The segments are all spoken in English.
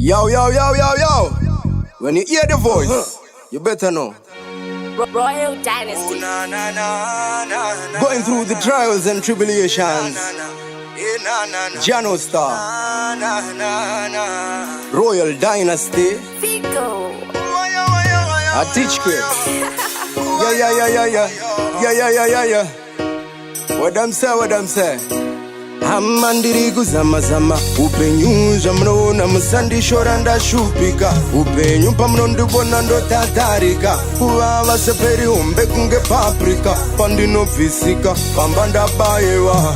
Yo, yo, yo, yo, yo. When you hear the voice, you better know. Royal Dynasty. Going through the trials and tribulations. Jano Star. Royal Dynasty. Figo. I teach kid. Yeah. Yeah. What them say? Amandiri kuzama upenyu mnaona msandi shora ndashupika upenyu pamno ndibona ndotatarika kuva seperi umbe kunge paprika pandino visika pamba ndabayewa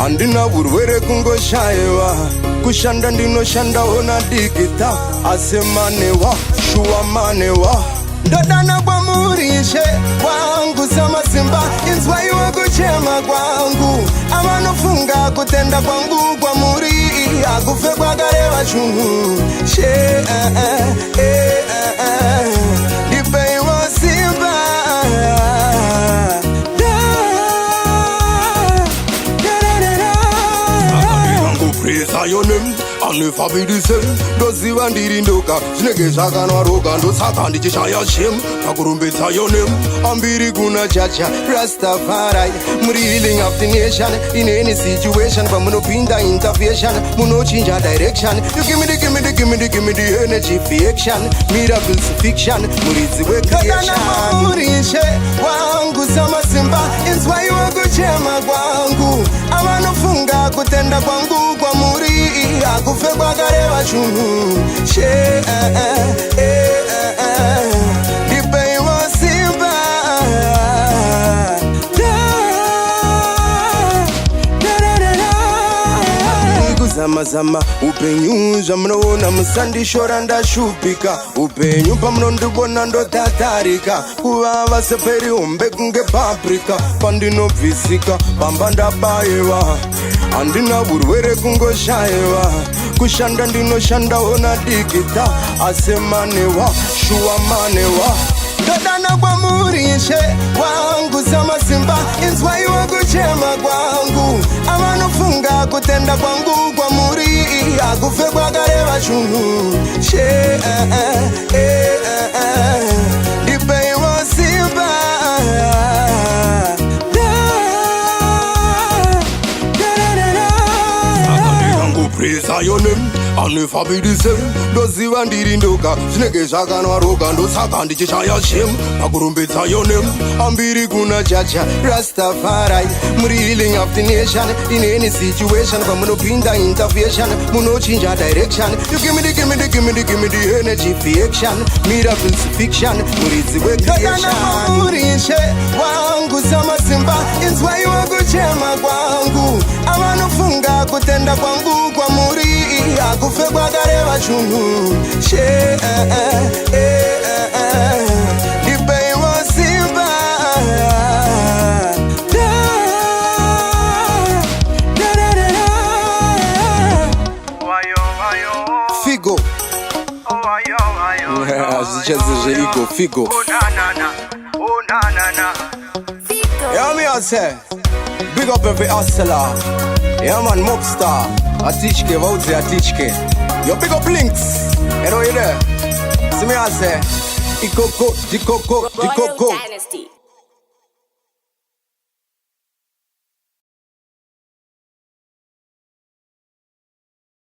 andina burwere kungoshayewa kushanda ndinoshanda ona dikita asemanewa shuwamanewa ndodana kwa murishe wangu sama simba inzwaiwe kuchema kwangu amanofunga kutenda kwangu kwa muri akufe kwa kareva chungu she ndipeiwo simba Praise your name, and if I be the same, does the one did in Doka, Snake Sagan or Rogan, do Satan, the Chaya Shim, Takurumbe your name, and Biriguna Chacha, Rastafari, Muriling of the nation, in any situation, from Munopinda intervention, Muno change direction. You give me the energy fiction, miracles fiction, Murizi creation. Murishe, wangu sama simba, inzwai wangu chema kwangu, amanofunga kutenda kwangu kwa muri akufe kwa kareva chungu she ndipeiwo simba kuzama upenyu mnaona msandi shora ndashupika upenyu pamno ndibona ndotatarika kuva seperi umbe kunge paprika pandino visika pamba ndabayewa andina burwere kungoshayewa kushanda ndinoshanda ona dikita asemanewa shuwamanewa ndodana kwa murishe wangu sama simba inzwaiwe kuchema kwangu amanofunga kutenda kwangu kwa muri akufe kwa kareva chungu she ndipeiwo simba Praise your name, and if I be the same, does the one did in Doka, Snake Sagan or Rogan, do Satan, the Chaya Shim, Takurumbe your name, and Biriguna Chacha, Rastafari, Muriling of the nation, in any situation, from Munopinda intervention, Muno change direction. You give me the energy fiction, miracles fiction, Murizi creation. Murishe, wangu sama simba, inzwaiwe kuchema kwangu, amanofunga kutenda kwangu kwa muri akufe kwa kareva chungu she ndipeiwo simba Figo zicheze ego Figo yeah me I say big up every hustler. Yeah man, Mobstar, I teach you, I teach you. You pick up links, you know you there. See me I say, Ikoko, Royal Dynasty.